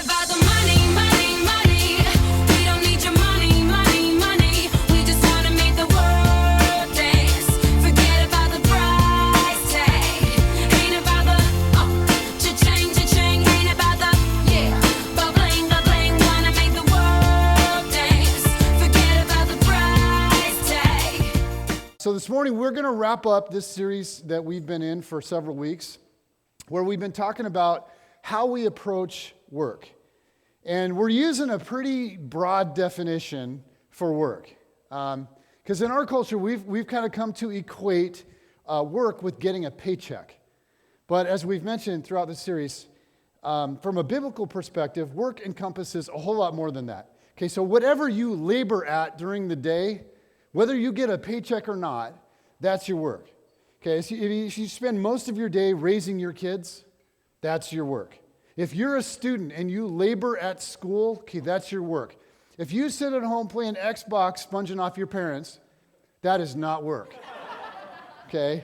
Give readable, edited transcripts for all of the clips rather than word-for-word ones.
about the money, money, money. We don't need your money, money, money. We just wanna make the world dance. Forget about the price tag. Ain't about the cha-ching, cha-ching. Ain't about the ba-bling, ba-bling. Wanna make the world dance. Forget about the price tag. So this morning we're going to wrap up this series that we've been in for several weeks, where we've been talking about how we approach work. And we're using a pretty broad definition for work. Because in our culture, we've kind of come to equate work with getting a paycheck. But as we've mentioned throughout the series, from a biblical perspective, work encompasses a whole lot more than that. Okay, so whatever you labor at during the day, whether you get a paycheck or not, that's your work. Okay, so if you spend most of your day raising your kids, that's your work. If you're a student and you labor at school, okay, that's your work. If you sit at home playing Xbox, sponging off your parents, that is not work. Okay?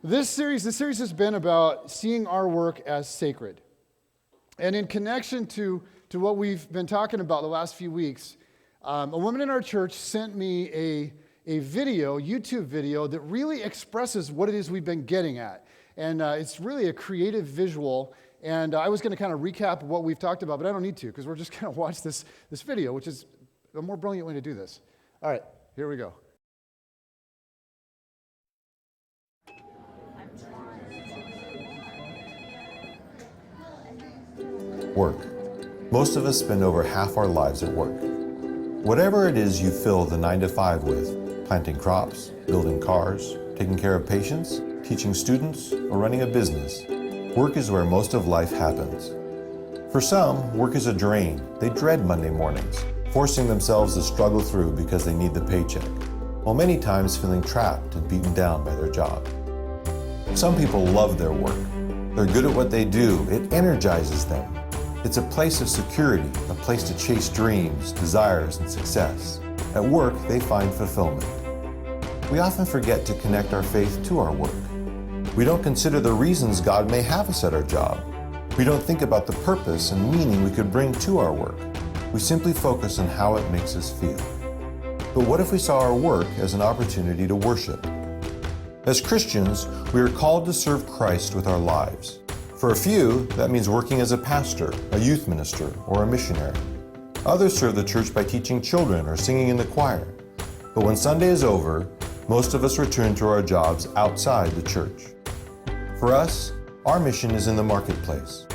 The series has been about seeing our work as sacred. And in connection to what we've been talking about the last few weeks, a woman in our church sent me a video, YouTube video, that really expresses what it is we've been getting at. And it's really a creative visual. And I was going to kind of recap what we've talked about, but I don't need to, because we're just going to watch this video, which is a more brilliant way to do this. All right, here we go. Work. Most of us spend over half our lives at work. Whatever it is you fill the 9 to 5 with, planting crops, building cars, taking care of patients, teaching students, or running a business, work is where most of life happens. For some, work is a drain. They dread Monday mornings, forcing themselves to struggle through because they need the paycheck, while many times feeling trapped and beaten down by their job. Some people love their work. They're good at what they do. It energizes them. It's a place of security, a place to chase dreams, desires, and success. At work, they find fulfillment. We often forget to connect our faith to our work. We don't consider the reasons God may have us at our job. We don't think about the purpose and meaning we could bring to our work. We simply focus on how it makes us feel. But what if we saw our work as an opportunity to worship? As Christians, we are called to serve Christ with our lives. For a few, that means working as a pastor, a youth minister, or a missionary. Others serve the church by teaching children or singing in the choir. But when Sunday is over, most of us return to our jobs outside the church. For us, our mission is in the marketplace.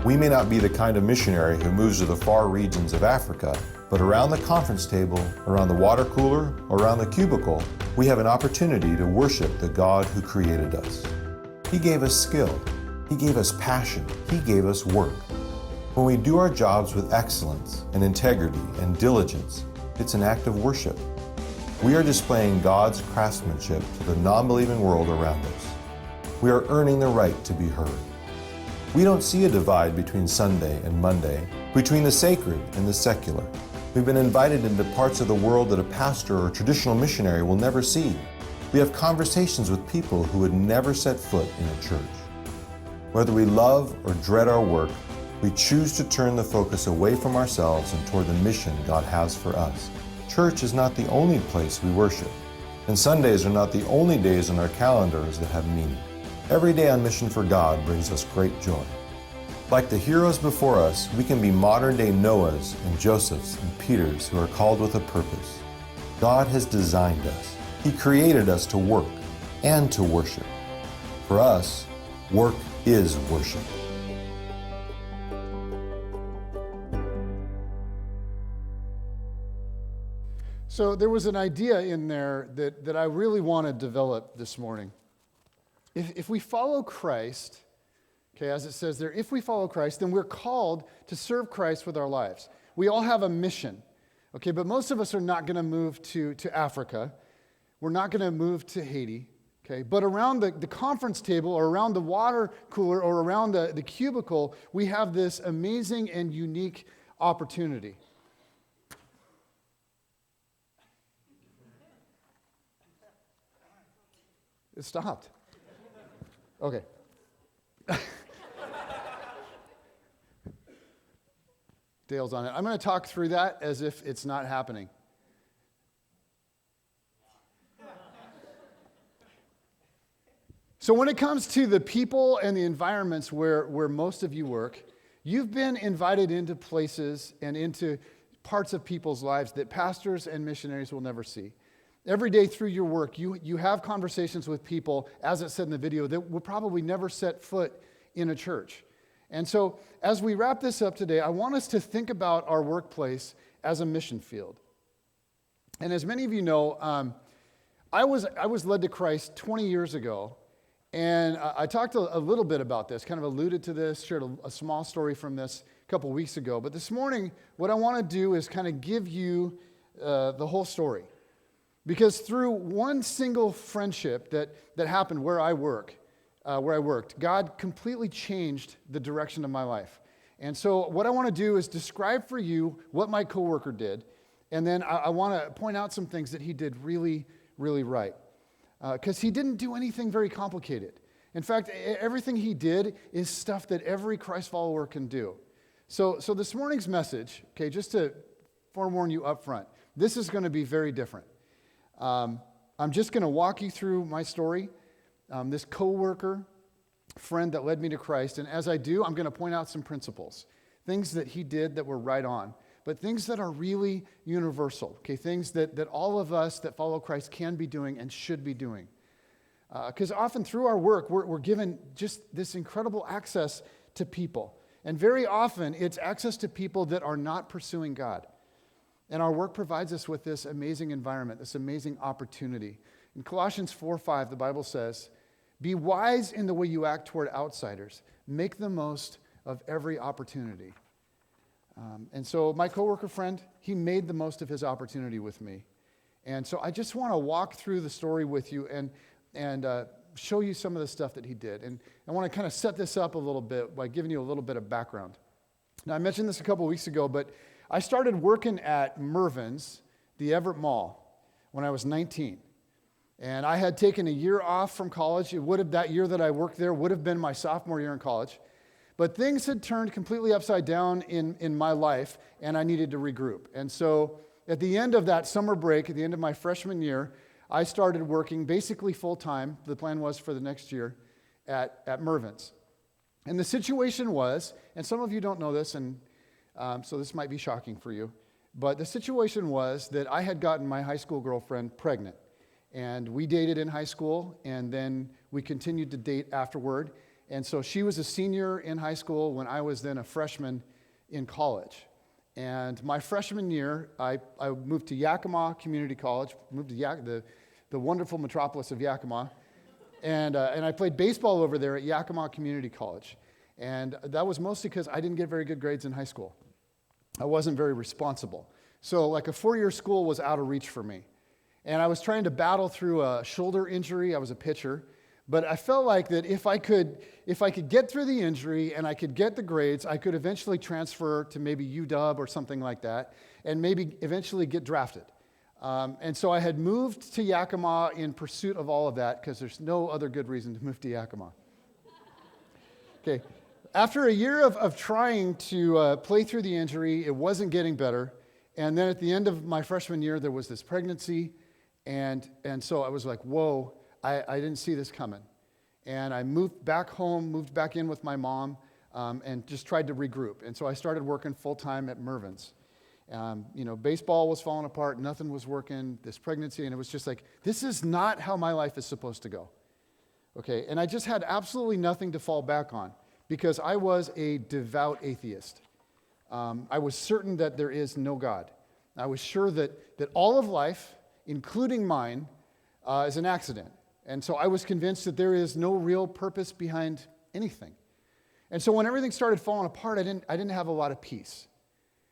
We may not be the kind of missionary who moves to the far regions of Africa, but around the conference table, around the water cooler, around the cubicle, we have an opportunity to worship the God who created us. He gave us skill. He gave us passion. He gave us work. When we do our jobs with excellence and integrity and diligence, it's an act of worship. We are displaying God's craftsmanship to the non-believing world around us. We are earning the right to be heard. We don't see a divide between Sunday and Monday, between the sacred and the secular. We've been invited into parts of the world that a pastor or traditional missionary will never see. We have conversations with people who would never set foot in a church. Whether we love or dread our work, we choose to turn the focus away from ourselves and toward the mission God has for us. Church is not the only place we worship, and Sundays are not the only days on our calendars that have meaning. Every day on mission for God brings us great joy. Like the heroes before us, we can be modern-day Noahs and Josephs and Peters who are called with a purpose. God has designed us. He created us to work and to worship. For us, work is worship. So there was an idea in there that I really want to develop this morning. If we follow Christ, okay, as it says there, if we follow Christ, then we're called to serve Christ with our lives. We all have a mission, okay, but most of us are not going to move to Africa. We're not going to move to Haiti. Okay, but around the conference table or around the water cooler or around the cubicle, we have this amazing and unique opportunity. It stopped. Okay. Dale's on it. I'm going to talk through that as if it's not happening. So when it comes to the people and the environments where most of you work, you've been invited into places and into parts of people's lives that pastors and missionaries will never see. Every day through your work, you have conversations with people, as it said in the video, that will probably never set foot in a church. And so as we wrap this up today, I want us to think about our workplace as a mission field. And as many of you know, I was led to Christ 20 years ago. And I talked a little bit about this, kind of alluded to this, shared a small story from this a couple weeks ago. But this morning, what I want to do is kind of give you the whole story. Because through one single friendship that happened where I worked, God completely changed the direction of my life. And so what I want to do is describe for you what my coworker did. And then I want to point out some things that he did really, really right. Because he didn't do anything very complicated. In fact, everything he did is stuff that every Christ follower can do. So this morning's message, okay, just to forewarn you up front, this is going to be very different. I'm just going to walk you through my story, this coworker, friend that led me to Christ, and as I do, I'm going to point out some principles, things that he did that were right on, but things that are really universal, okay, things that all of us that follow Christ can be doing and should be doing. Because often through our work, we're given just this incredible access to people. And very often, it's access to people that are not pursuing God. And our work provides us with this amazing environment, this amazing opportunity. In Colossians 4:5, the Bible says, "Be wise in the way you act toward outsiders. Make the most of every opportunity." And so my coworker friend, he made the most of his opportunity with me. And so I just want to walk through the story with you and show you some of the stuff that he did. And I want to kind of set this up a little bit by giving you a little bit of background. Now, I mentioned this a couple weeks ago, but I started working at Mervyn's, the Everett Mall, when I was 19. And I had taken a year off from college. That year that I worked there would have been my sophomore year in college. But things had turned completely upside down in my life, and I needed to regroup. And so at the end of that summer break, at the end of my freshman year, I started working basically full-time. The plan was for the next year at Mervyn's. And the situation was, and some of you don't know this, and so this might be shocking for you, but the situation was that I had gotten my high school girlfriend pregnant. And we dated in high school, and then we continued to date afterward. And so she was a senior in high school when I was then a freshman in college. And my freshman year, I moved to Yakima Community College, moved to the wonderful metropolis of Yakima, and I played baseball over there at Yakima Community College. And that was mostly because I didn't get very good grades in high school. I wasn't very responsible. So like a 4-year school was out of reach for me. And I was trying to battle through a shoulder injury. I was a pitcher. But I felt like that if I could get through the injury and I could get the grades, I could eventually transfer to maybe UW or something like that, and maybe eventually get drafted. And so I had moved to Yakima in pursuit of all of that, because there's no other good reason to move to Yakima. Okay, after a year of trying to play through the injury, it wasn't getting better. And then at the end of my freshman year, there was this pregnancy, and so I was like, whoa. I didn't see this coming. And I moved back home, moved back in with my mom, and just tried to regroup. And so I started working full-time at Mervyn's. Baseball was falling apart, nothing was working, this pregnancy, and it was just like, this is not how my life is supposed to go. Okay, and I just had absolutely nothing to fall back on, because I was a devout atheist. I was certain that there is no God. I was sure that all of life, including mine, is an accident. And so I was convinced that there is no real purpose behind anything. And so when everything started falling apart, I didn't have a lot of peace.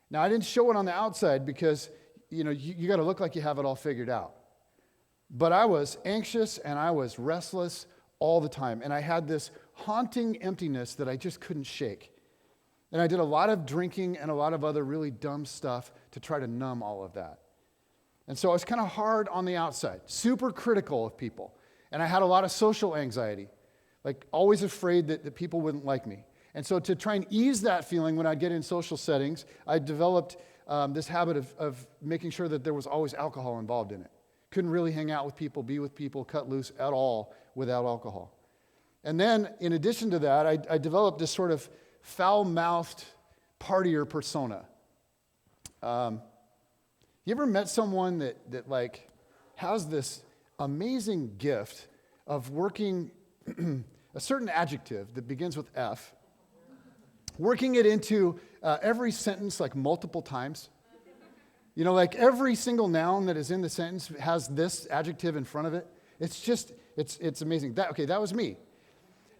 Now, I didn't show it on the outside because, you got to look like you have it all figured out. But I was anxious and I was restless all the time. And I had this haunting emptiness that I just couldn't shake. And I did a lot of drinking and a lot of other really dumb stuff to try to numb all of that. And so I was kind of hard on the outside, super critical of people. And I had a lot of social anxiety, like always afraid that people wouldn't like me. And so to try and ease that feeling when I'd get in social settings, I developed this habit of making sure that there was always alcohol involved in it. Couldn't really hang out with people, be with people, cut loose at all without alcohol. And then, in addition to that, I developed this sort of foul-mouthed partier persona. You ever met someone that like has this amazing gift of working a certain adjective that begins with F, working it into every sentence like multiple times? You know, like every single noun that is in the sentence has this adjective in front of it. It's just, it's amazing. That was me.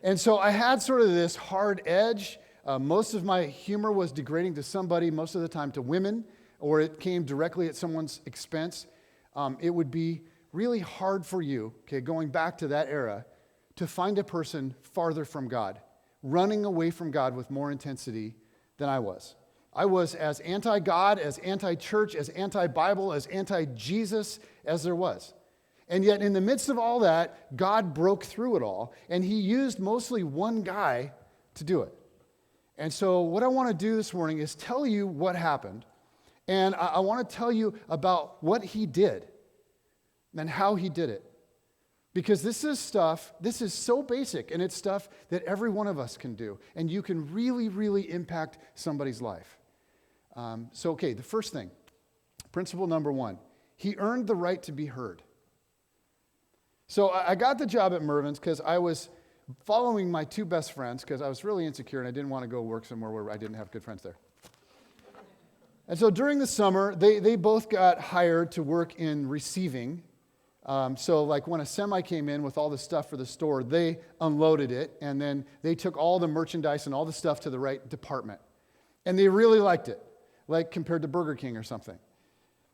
And so I had sort of this hard edge. Most of my humor was degrading to somebody, most of the time to women, or it came directly at someone's expense. It would be really hard for you, okay, going back to that era, to find a person farther from God, running away from God with more intensity than I was. I was as anti-God, as anti-church, as anti-Bible, as anti-Jesus as there was. And yet in the midst of all that, God broke through it all, and he used mostly one guy to do it. And so what I want to do this morning is tell you what happened, and I want to tell you about what he did and how he did it. Because this is so basic, and it's stuff that every one of us can do, and you can really, really impact somebody's life. The first thing, principle number 1, he earned the right to be heard. So I got the job at Mervyn's because I was following my 2 best friends because I was really insecure and I didn't want to go work somewhere where I didn't have good friends there. And so during the summer, they both got hired to work in receiving. So like when a semi came in with all the stuff for the store, they unloaded it and then they took all the merchandise and all the stuff to the right department. And they really liked it, like compared to Burger King or something.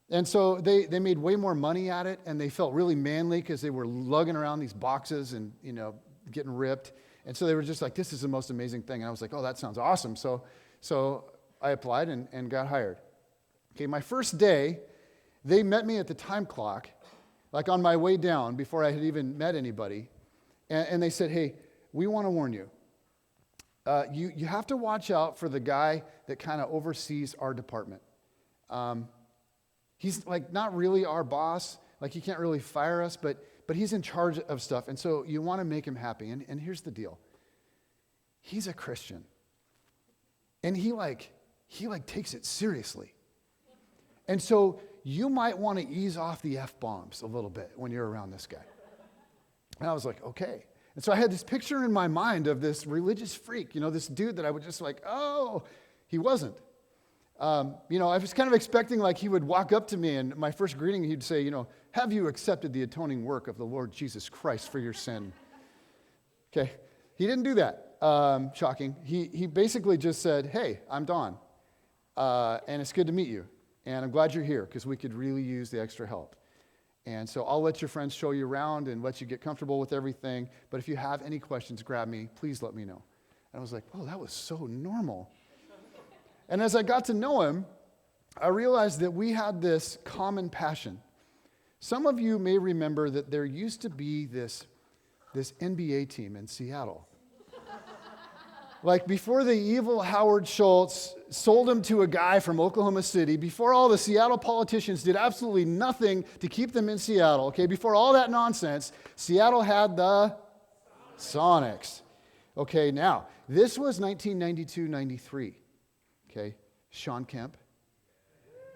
And so they made way more money at it, and they felt really manly because they were lugging around these boxes and, you know, getting ripped. And so they were just like, this is the most amazing thing. And I was like, oh, that sounds awesome. So I applied and got hired. Okay, my first day, they met me at the time clock, like on my way down before I had even met anybody. And they said, hey, we want to warn you. You have to watch out for the guy that kind of oversees our department. He's like not really our boss, like he can't really fire us, but he's in charge of stuff, and so you want to make him happy. And here's the deal. He's a Christian. And he takes it seriously. And so you might want to ease off the F-bombs a little bit when you're around this guy. And I was like, okay. And so I had this picture in my mind of this religious freak, you know, this dude that I would just like, oh, he wasn't. I was kind of expecting like he would walk up to me and my first greeting, he'd say, you know, have you accepted the atoning work of the Lord Jesus Christ for your sin? Okay. He didn't do that. Shocking. He basically just said, hey, I'm Don. And it's good to meet you. And I'm glad you're here because we could really use the extra help. And so I'll let your friends show you around and let you get comfortable with everything. But if you have any questions, grab me. Please let me know. And I was like, oh, that was so normal. And as I got to know him, I realized that we had this common passion. Some of you may remember that there used to be this NBA team in Seattle. Like before the evil Howard Schultz sold him to a guy from Oklahoma City, before all the Seattle politicians did absolutely nothing to keep them in Seattle, okay, before all that nonsense, Seattle had the Sonics. Okay, now, this was 1992-93. Okay, Sean Kemp,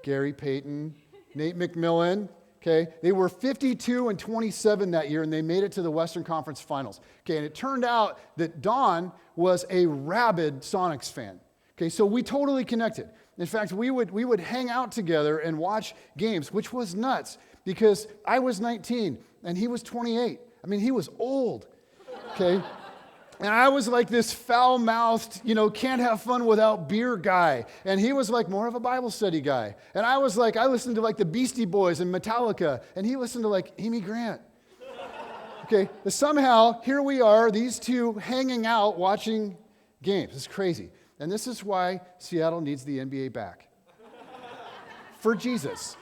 Gary Payton, Nate McMillan, okay? They were 52-27 that year, and they made it to the Western Conference Finals. Okay, and it turned out that Don was a rabid Sonics fan. Okay, so we totally connected. In fact, we would hang out together and watch games, which was nuts, because I was 19, and he was 28. I mean, he was old, okay? And I was like this foul-mouthed, can't have fun without beer guy. And he was like more of a Bible study guy. And I was like, I listened to like the Beastie Boys and Metallica. And he listened to like Amy Grant. Okay, but somehow here we are, these two hanging out watching games. It's crazy. And this is why Seattle needs the NBA back. For Jesus.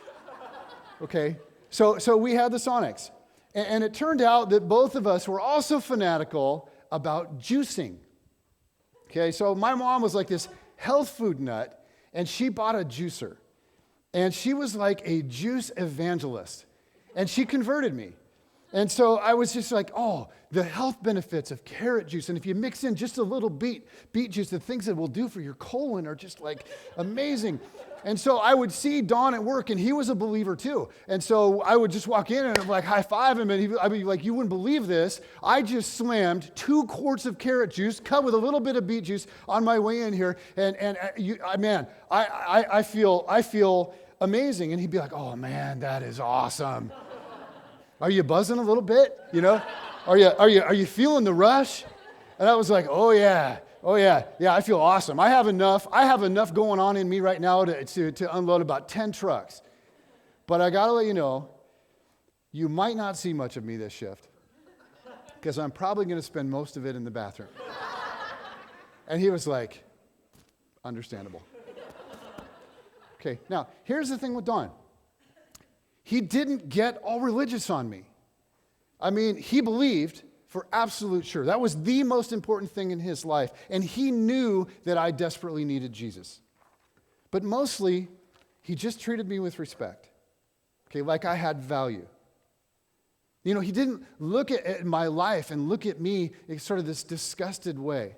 Okay, so we had the Sonics. And it turned out that both of us were also fanatical about juicing. Okay, so my mom was like this health food nut, and she bought a juicer. And she was like a juice evangelist. And she converted me. And so I was just like, oh, the health benefits of carrot juice. And if you mix in just a little beet juice, the things it will do for your colon are just like amazing. And so I would see Don at work, and he was a believer too. And so I would just walk in and I'd like high five him, and I'd be like, you wouldn't believe this. I just slammed 2 quarts of carrot juice, cut with a little bit of beet juice on my way in here. Man, I feel amazing. And he'd be like, oh man, that is awesome. Are you buzzing a little bit? You know, are you feeling the rush? And I was like, oh yeah, I feel awesome. I have enough going on in me right now to unload about 10 trucks. But I gotta let you know, you might not see much of me this shift, because I'm probably gonna spend most of it in the bathroom. And he was like, understandable. Okay, now here's the thing with Don. He didn't get all religious on me. I mean, he believed for absolute sure. That was the most important thing in his life. And he knew that I desperately needed Jesus. But mostly, he just treated me with respect. Okay, like I had value. You know, he didn't look at my life and look at me in sort of this disgusted way.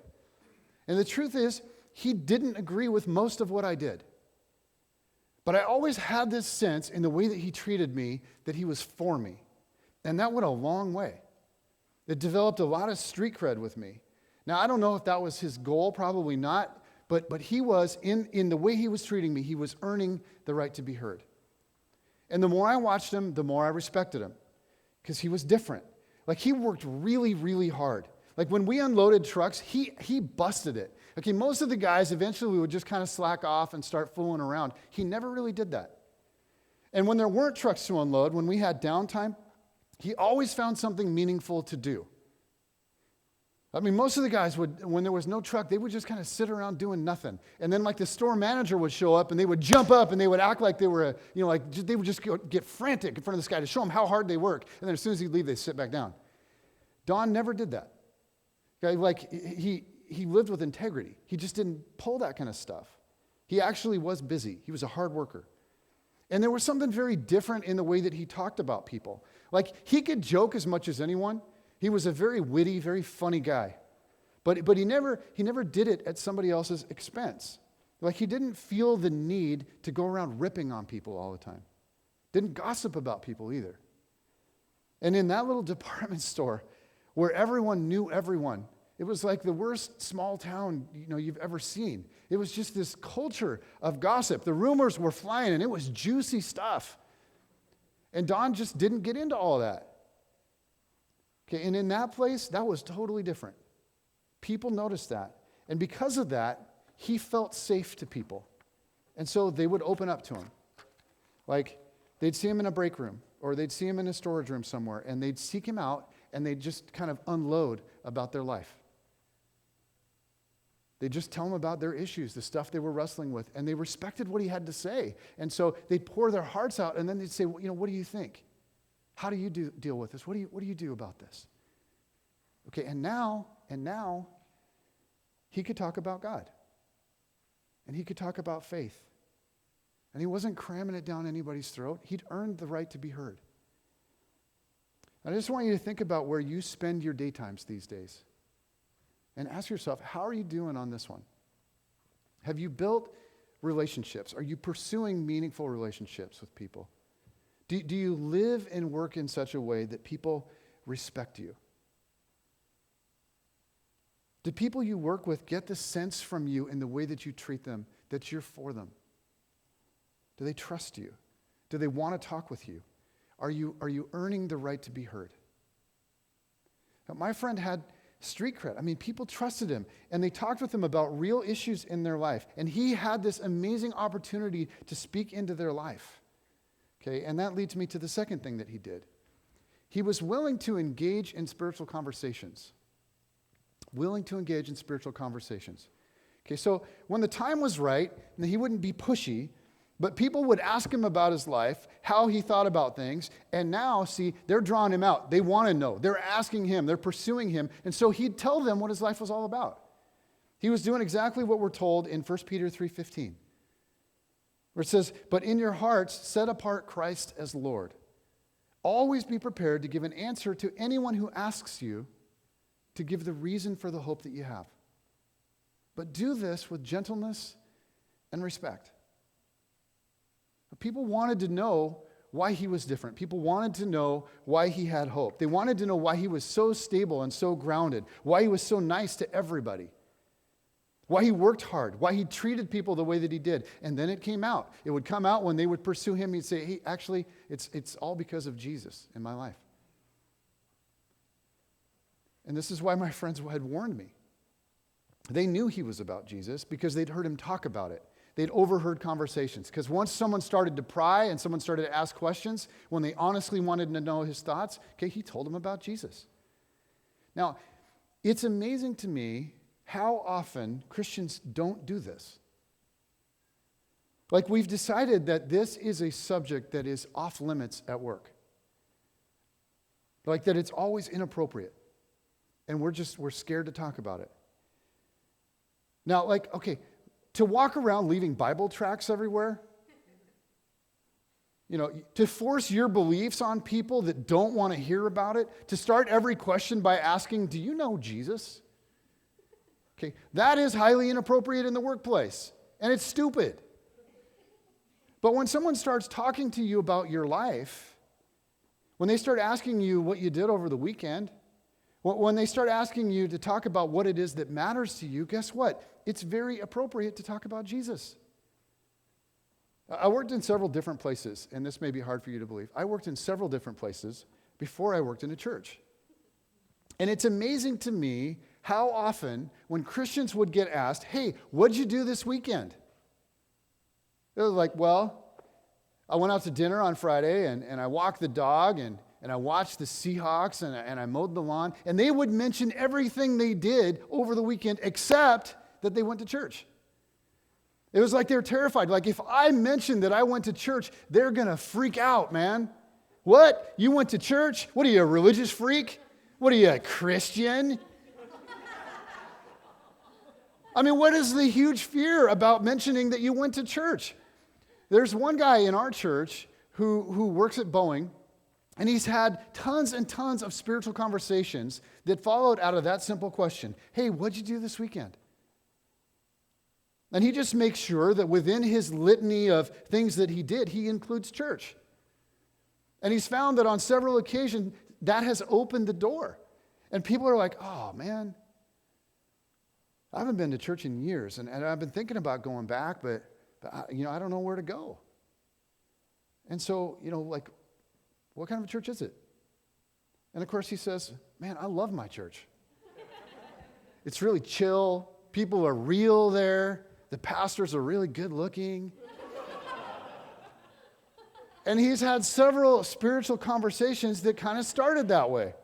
And the truth is, he didn't agree with most of what I did. But I always had this sense in the way that he treated me that he was for me. And that went a long way. It developed a lot of street cred with me. Now, I don't know if that was his goal, probably not, but he was, in the way he was treating me, he was earning the right to be heard. And the more I watched him, the more I respected him, because he was different. Like, he worked really, really hard. Like, when we unloaded trucks, he busted it. Okay, most of the guys eventually would just kind of slack off and start fooling around. He never really did that. And when there weren't trucks to unload, when we had downtime, he always found something meaningful to do. I mean, most of the guys would, when there was no truck, they would just kind of sit around doing nothing. And then like the store manager would show up and they would jump up and they would act like they were, they would just get frantic in front of this guy to show him how hard they work. And then as soon as he'd leave, they'd sit back down. Don never did that. Okay, like he lived with integrity. He just didn't pull that kind of stuff. He actually was busy. He was a hard worker. And there was something very different in the way that he talked about people. Like, he could joke as much as anyone. He was a very witty, very funny guy. But he never did it at somebody else's expense. Like, he didn't feel the need to go around ripping on people all the time. Didn't gossip about people either. And in that little department store where everyone knew everyone, it was like the worst small town, you've ever seen. It was just this culture of gossip. The rumors were flying, and it was juicy stuff. And Don just didn't get into all that. Okay, and in that place, that was totally different. People noticed that. And because of that, he felt safe to people. And so they would open up to him. Like, they'd see him in a break room, or they'd see him in a storage room somewhere, and they'd seek him out, and they'd just kind of unload about their life. They'd just tell him about their issues, the stuff they were wrestling with, and they respected what he had to say. And so they'd pour their hearts out, and then they'd say, well, what do you think? How do you deal with this? What do you do about this? Okay, and now, he could talk about God. And he could talk about faith. And he wasn't cramming it down anybody's throat. He'd earned the right to be heard. I just want you to think about where you spend your daytimes these days. And ask yourself, how are you doing on this one? Have you built relationships? Are you pursuing meaningful relationships with people? Do you live and work in such a way that people respect you? Do people you work with get the sense from you in the way that you treat them that you're for them? Do they trust you? Do they want to talk with you? Are you earning the right to be heard? Now, my friend had street cred. I mean, people trusted him, and they talked with him about real issues in their life, and he had this amazing opportunity to speak into their life. Okay, and that leads me to the second thing that he did. He was willing to engage in spiritual conversations. Willing to engage in spiritual conversations. Okay, so when the time was right, he wouldn't be pushy, but people would ask him about his life, how he thought about things, and now, see, they're drawing him out. They want to know. They're asking him. They're pursuing him. And so he'd tell them what his life was all about. He was doing exactly what we're told in 1 Peter 3:15, where it says, "But in your hearts set apart Christ as Lord. Always be prepared to give an answer to anyone who asks you to give the reason for the hope that you have. But do this with gentleness and respect." People wanted to know why he was different. People wanted to know why he had hope. They wanted to know why he was so stable and so grounded, why he was so nice to everybody, why he worked hard, why he treated people the way that he did. And then it came out. It would come out when they would pursue him. He'd say, "Hey, actually, it's all because of Jesus in my life." And this is why my friends had warned me. They knew he was about Jesus because they'd heard him talk about it. They'd overheard conversations. Because once someone started to pry and someone started to ask questions, when they honestly wanted to know his thoughts, okay, he told them about Jesus. Now, it's amazing to me how often Christians don't do this. Like, we've decided that this is a subject that is off limits at work. Like that it's always inappropriate. And we're scared to talk about it. Now, like, okay, to walk around leaving Bible tracts everywhere, to force your beliefs on people that don't want to hear about it, to start every question by asking, "Do you know Jesus?" Okay, that is highly inappropriate in the workplace, and it's stupid. But when someone starts talking to you about your life, when they start asking you what you did over the weekend, when they start asking you to talk about what it is that matters to you, guess what? It's very appropriate to talk about Jesus. I worked in several different places, and this may be hard for you to believe. I worked in several different places before I worked in a church. And it's amazing to me how often when Christians would get asked, "Hey, what'd you do this weekend?" They're like, "Well, I went out to dinner on Friday, and I walked the dog, and I watched the Seahawks, and I mowed the lawn." And they would mention everything they did over the weekend except that they went to church. It was like they were terrified. Like, if I mentioned that I went to church, they're going to freak out, man. "What? You went to church? What are you, a religious freak? What are you, a Christian?" I mean, what is the huge fear about mentioning that you went to church? There's one guy in our church who works at Boeing, and he's had tons and tons of spiritual conversations that followed out of that simple question. "Hey, what'd you do this weekend?" And he just makes sure that within his litany of things that he did, he includes church. And he's found that on several occasions, that has opened the door. And people are like, "Oh, man, I haven't been to church in years, and I've been thinking about going back, but I don't know where to go." And so, like, what kind of a church is it? And of course he says, "Man, I love my church. It's really chill. People are real there. The pastors are really good looking." And he's had several spiritual conversations that kind of started that way.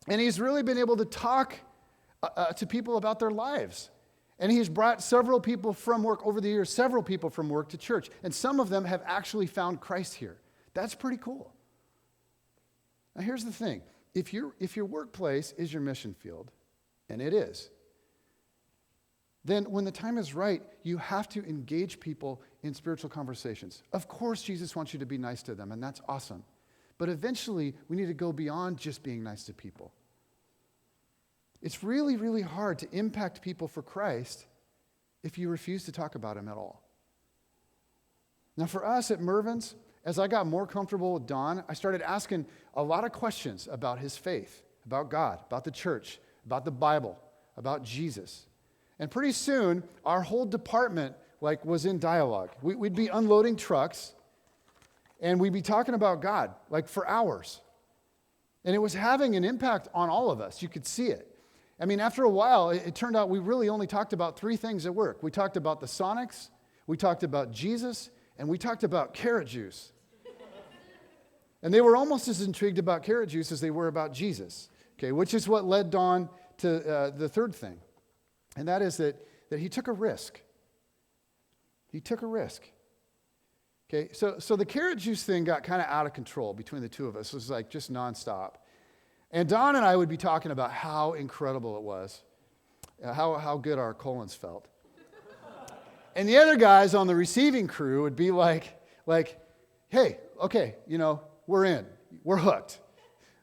And he's really been able to talk to people about their lives. And he's brought several people from work over the years, several people from work to church. And some of them have actually found Christ here. That's pretty cool. Now here's the thing. If your workplace is your mission field, and it is, then when the time is right, you have to engage people in spiritual conversations. Of course, Jesus wants you to be nice to them, and that's awesome. But eventually, we need to go beyond just being nice to people. It's really, really hard to impact people for Christ if you refuse to talk about him at all. Now, for us at Mervyn's, as I got more comfortable with Don, I started asking a lot of questions about his faith, about God, about the church, about the Bible, about Jesus. And pretty soon, our whole department was in dialogue. We'd be unloading trucks, and we'd be talking about God, for hours. And it was having an impact on all of us. You could see it. I mean, after a while, it turned out we really only talked about three things at work. We talked about the Sonics, we talked about Jesus, and we talked about carrot juice. And they were almost as intrigued about carrot juice as they were about Jesus, okay, which is what led Don to the third thing. And that is that he took a risk. He took a risk. Okay, so the carrot juice thing got kind of out of control between the two of us. It was just nonstop. And Don and I would be talking about how incredible it was how good our colons felt. And the other guys on the receiving crew would be like, hey, okay, we're in. We're hooked.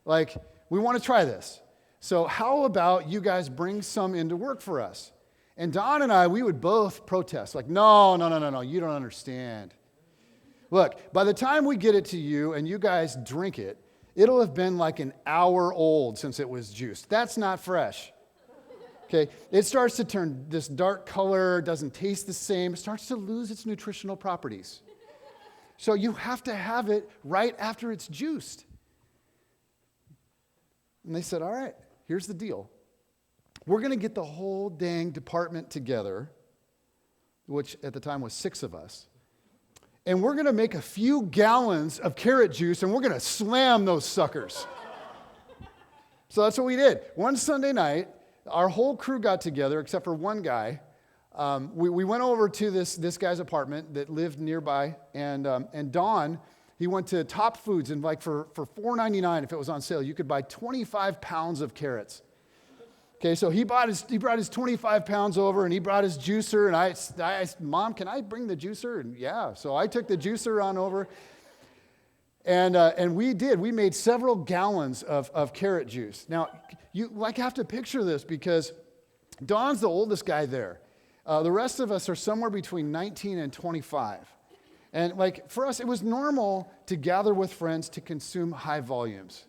Like, we want to try this. So how about you guys bring some into work for us? And Don and I, we would both protest. Like, no, you don't understand. Look, by the time we get it to you and you guys drink it, it'll have been like an hour old since it was juiced. That's not fresh. Okay, it starts to turn this dark color, doesn't taste the same. It starts to lose its nutritional properties. So you have to have it right after it's juiced. And they said, all right, here's the deal. We're going to get the whole dang department together, which at the time was 6 of us, and we're going to make a few gallons of carrot juice, and we're going to slam those suckers. So that's what we did. One Sunday night, our whole crew got together, except for one guy. We went over to this guy's apartment that lived nearby, and Don, he went to Top Foods, and like for $4.99, if it was on sale, you could buy 25 pounds of carrots. Okay, so he brought his 25 pounds over, and he brought his juicer, and I asked, Mom, can I bring the juicer? And yeah, so I took the juicer on over, and we made several gallons of carrot juice. Now, you have to picture this because Don's the oldest guy there. The rest of us are somewhere between 19 and 25. And like for us, it was normal to gather with friends to consume high volumes.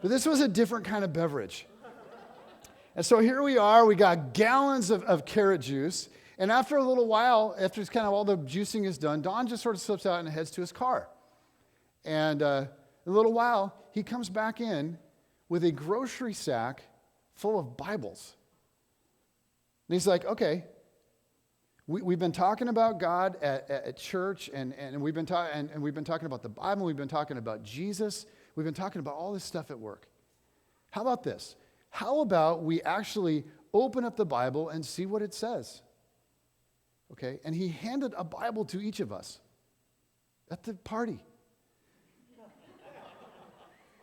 But this was a different kind of beverage. And so here we are, we got gallons of carrot juice. And after a little while, after it's kind of all the juicing is done, Don just sort of slips out and heads to his car. And in a little while, he comes back in with a grocery sack full of Bibles. And he's like, okay, we've been talking about God at church, and we've been talking about the Bible, we've been talking about Jesus, we've been talking about all this stuff at work. How about this? How about we actually open up the Bible and see what it says? Okay, and he handed a Bible to each of us at the party.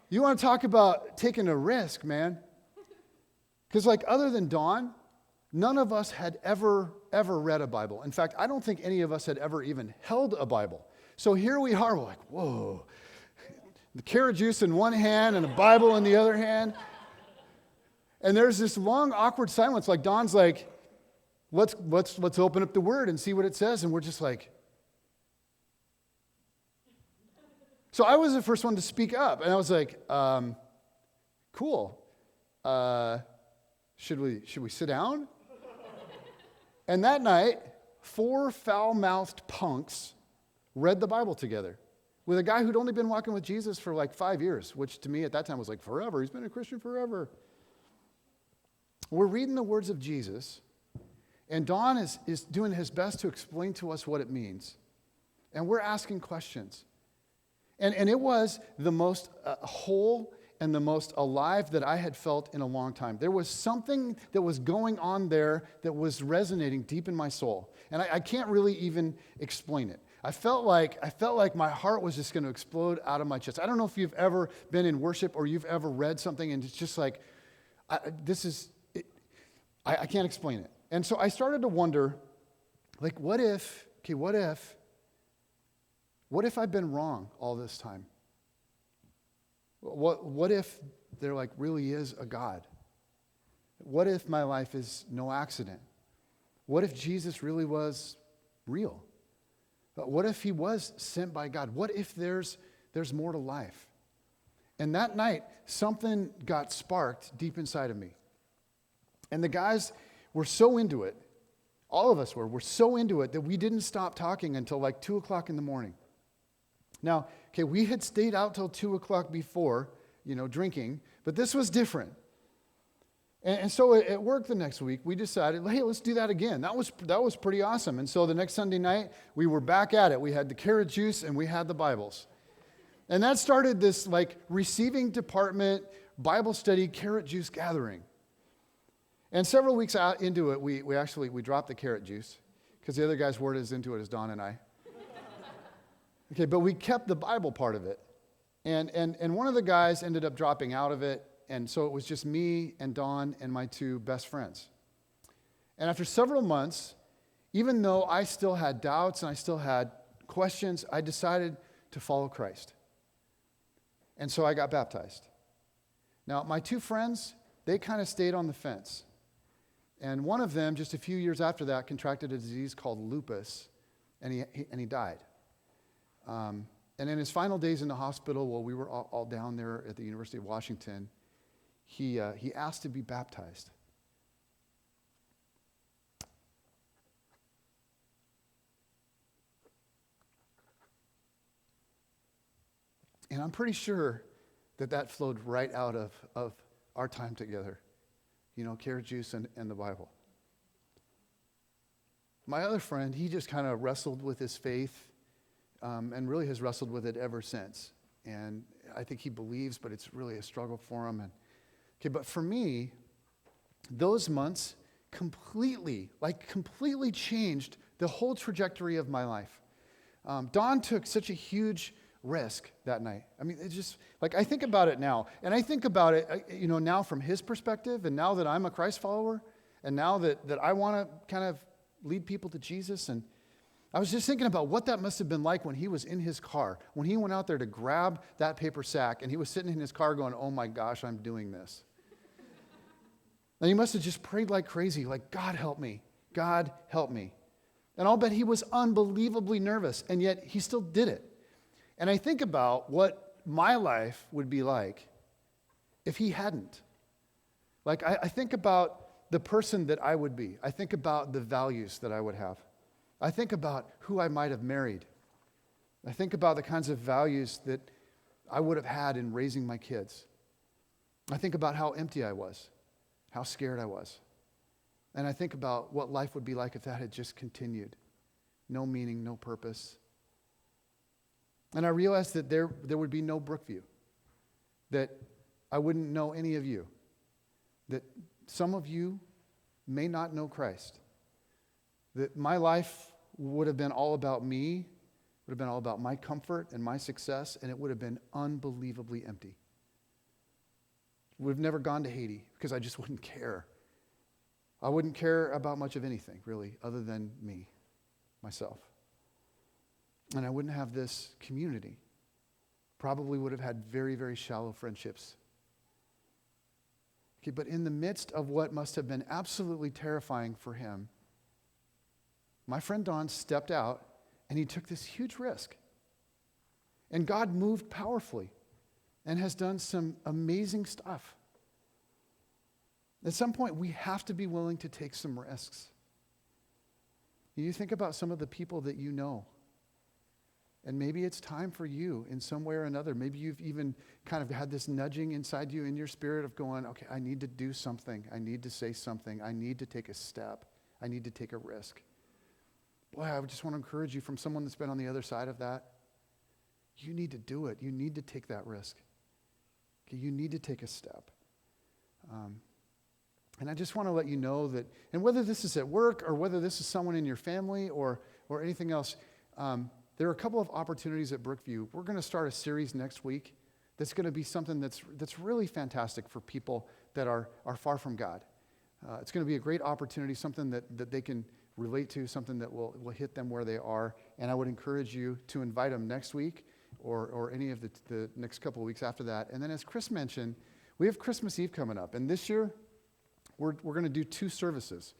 You want to talk about taking a risk, man? Because like other than Don, none of us had ever read a Bible. In fact, I don't think any of us had ever even held a Bible. So here we are, we're like, whoa, the carrot juice in one hand and a Bible in the other hand. And there's this long, awkward silence. Like Don's like, let's open up the Word and see what it says. And we're just like. So I was the first one to speak up, and I was like, cool. Should we sit down? And that night, 4 foul-mouthed punks read the Bible together with a guy who'd only been walking with Jesus for like 5 years, which to me at that time was like forever. He's been a Christian forever. We're reading the words of Jesus, and Don is doing his best to explain to us what it means. And we're asking questions. And it was the most whole and the most alive that I had felt in a long time. There was something that was going on there that was resonating deep in my soul. And I can't really even explain it. I felt like my heart was just going to explode out of my chest. I don't know if you've ever been in worship or you've ever read something and it's just like, I can't explain it. And so I started to wonder, like, what if I've been wrong all this time? What if there like really is a God? What if my life is no accident? What if Jesus really was real? What if he was sent by God? What if there's more to life? And that night, something got sparked deep inside of me. And the guys were so into it, all of us were so into it that we didn't stop talking until like 2 o'clock in the morning. Now, okay, we had stayed out till 2 o'clock before, drinking, but this was different. And so at work the next week, we decided, hey, let's do that again. That was pretty awesome. And so the next Sunday night, we were back at it. We had the carrot juice and we had the Bibles. And that started this like receiving department Bible study carrot juice gathering. And several weeks out into it, we dropped the carrot juice because the other guys weren't as into it as Don and I. Okay, but we kept the Bible part of it. And one of the guys ended up dropping out of it, and so it was just me and Don and my 2 best friends. And after several months, even though I still had doubts and I still had questions, I decided to follow Christ. And so I got baptized. Now, my two friends, they kind of stayed on the fence. And one of them, just a few years after that, contracted a disease called lupus, and he died. And in his final days in the hospital, while we were all down there at the University of Washington, he asked to be baptized. And I'm pretty sure that flowed right out of our time together. You know, carrot juice and the Bible. My other friend, he just kind of wrestled with his faith and really has wrestled with it ever since. And I think he believes, but it's really a struggle for him. But for me, those months completely changed the whole trajectory of my life. Don took such a huge risk that night. I mean, it's just, like, I think about it now, and I think about it, now from his perspective, and now that I'm a Christ follower, and now that I want to kind of lead people to Jesus, and I was just thinking about what that must have been like when he was in his car, when he went out there to grab that paper sack, and he was sitting in his car going, oh my gosh, I'm doing this. And he must have just prayed like crazy, like, God help me, God help me. And I'll bet he was unbelievably nervous, and yet he still did it. And I think about what my life would be like if he hadn't. Like, I think about the person that I would be. I think about the values that I would have. I think about who I might have married. I think about the kinds of values that I would have had in raising my kids. I think about how empty I was, how scared I was. And I think about what life would be like if that had just continued. No meaning, no purpose. And I realized that there would be no Brookview, that I wouldn't know any of you, that some of you may not know Christ, that my life would have been all about me, would have been all about my comfort and my success, and it would have been unbelievably empty. We've never gone to Haiti because I just wouldn't care. I wouldn't care about much of anything, really, other than me, myself. And I wouldn't have this community. Probably would have had very, very shallow friendships. Okay, but in the midst of what must have been absolutely terrifying for him, my friend Don stepped out and he took this huge risk. And God moved powerfully and has done some amazing stuff. At some point, we have to be willing to take some risks. You think about some of the people that you know. And maybe it's time for you in some way or another. Maybe you've even kind of had this nudging inside you in your spirit of going, okay, I need to do something. I need to say something. I need to take a step. I need to take a risk. Boy, I just want to encourage you from someone that's been on the other side of that. You need to do it. You need to take that risk. Okay, you need to take a step. And I just want to let you know that, and whether this is at work or whether this is someone in your family or anything else, there are a couple of opportunities at Brookview. We're going to start a series next week that's going to be something that's really fantastic for people that are far from God. It's going to be a great opportunity, something that they can relate to, something that will hit them where they are. And I would encourage you to invite them next week or any of the next couple of weeks after that. And then as Chris mentioned, we have Christmas Eve coming up. And this year, we're going to do 2 services.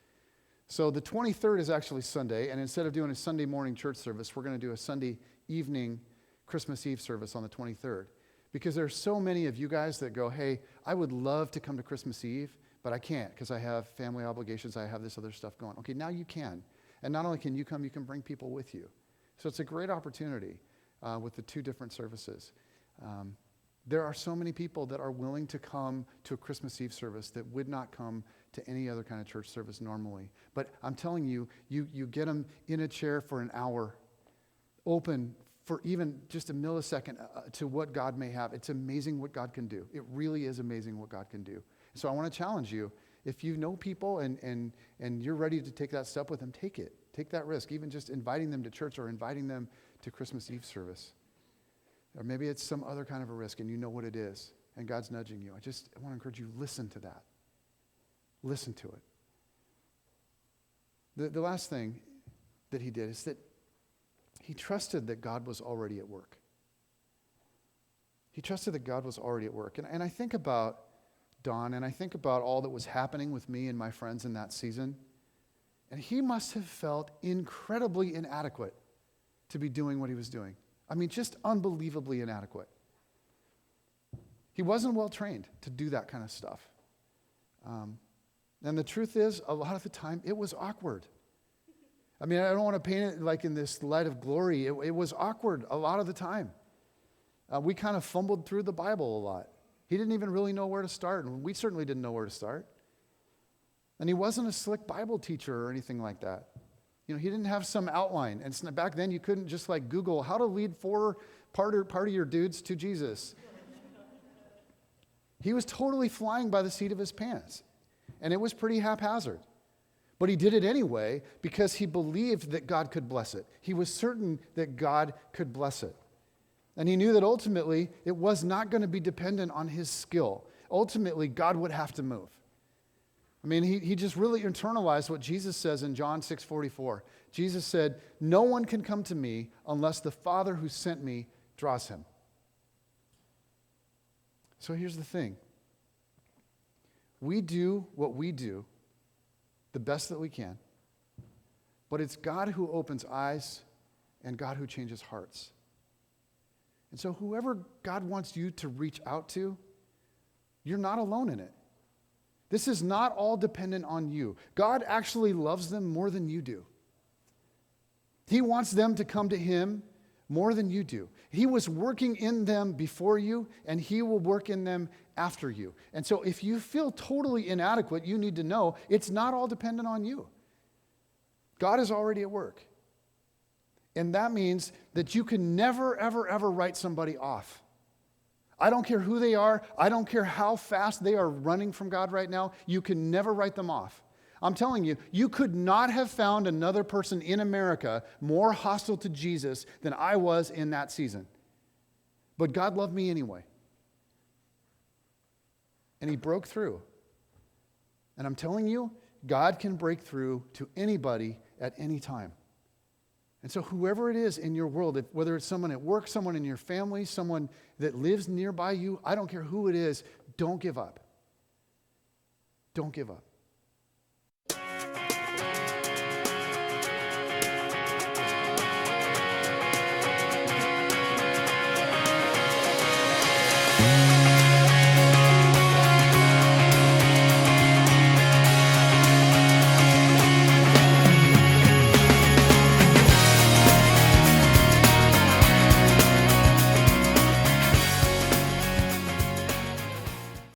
So the 23rd is actually Sunday, and instead of doing a Sunday morning church service, we're going to do a Sunday evening Christmas Eve service on the 23rd. Because there are so many of you guys that go, hey, I would love to come to Christmas Eve, but I can't because I have family obligations, I have this other stuff going. Okay, now you can. And not only can you come, you can bring people with you. So it's a great opportunity with the 2 different services. There are so many people that are willing to come to a Christmas Eve service that would not come to any other kind of church service normally. But I'm telling you, you get them in a chair for an hour, open for even just a millisecond to what God may have. It's amazing what God can do. It really is amazing what God can do. So I want to challenge you. If you know people and you're ready to take that step with them, take it. Take that risk, even just inviting them to church or inviting them to Christmas Eve service. Or maybe it's some other kind of a risk and you know what it is and God's nudging you. I want to encourage you, listen to that. Listen to it. The last thing that he did is that he trusted that God was already at work. He trusted that God was already at work. And I think about Don, and I think about all that was happening with me and my friends in that season. And he must have felt incredibly inadequate to be doing what he was doing. I mean, just unbelievably inadequate. He wasn't well trained to do that kind of stuff. And the truth is, a lot of the time, it was awkward. I mean, I don't want to paint it like in this light of glory. It was awkward a lot of the time. We kind of fumbled through the Bible a lot. He didn't even really know where to start, and we certainly didn't know where to start. And he wasn't a slick Bible teacher or anything like that. You know, he didn't have some outline. And back then, you couldn't just like Google how to lead 4 partier dudes to Jesus. He was totally flying by the seat of his pants. And it was pretty haphazard. But he did it anyway because he believed that God could bless it. He was certain that God could bless it. And he knew that ultimately it was not going to be dependent on his skill. Ultimately, God would have to move. I mean, he just really internalized what Jesus says in John 6:44. Jesus said, "No one can come to me unless the Father who sent me draws him." So here's the thing. We do what we do the best that we can, but it's God who opens eyes and God who changes hearts. And so whoever God wants you to reach out to, you're not alone in it. This is not all dependent on you. God actually loves them more than you do. He wants them to come to him more than you do. He was working in them before you, and he will work in them after you. And so if you feel totally inadequate, you need to know it's not all dependent on you. God is already at work. And that means that you can never, ever, ever write somebody off. I don't care who they are. I don't care how fast they are running from God right now. You can never write them off. I'm telling you, you could not have found another person in America more hostile to Jesus than I was in that season. But God loved me anyway. And he broke through. And I'm telling you, God can break through to anybody at any time. And so whoever it is in your world, whether it's someone at work, someone in your family, someone that lives nearby you, I don't care who it is, don't give up. Don't give up.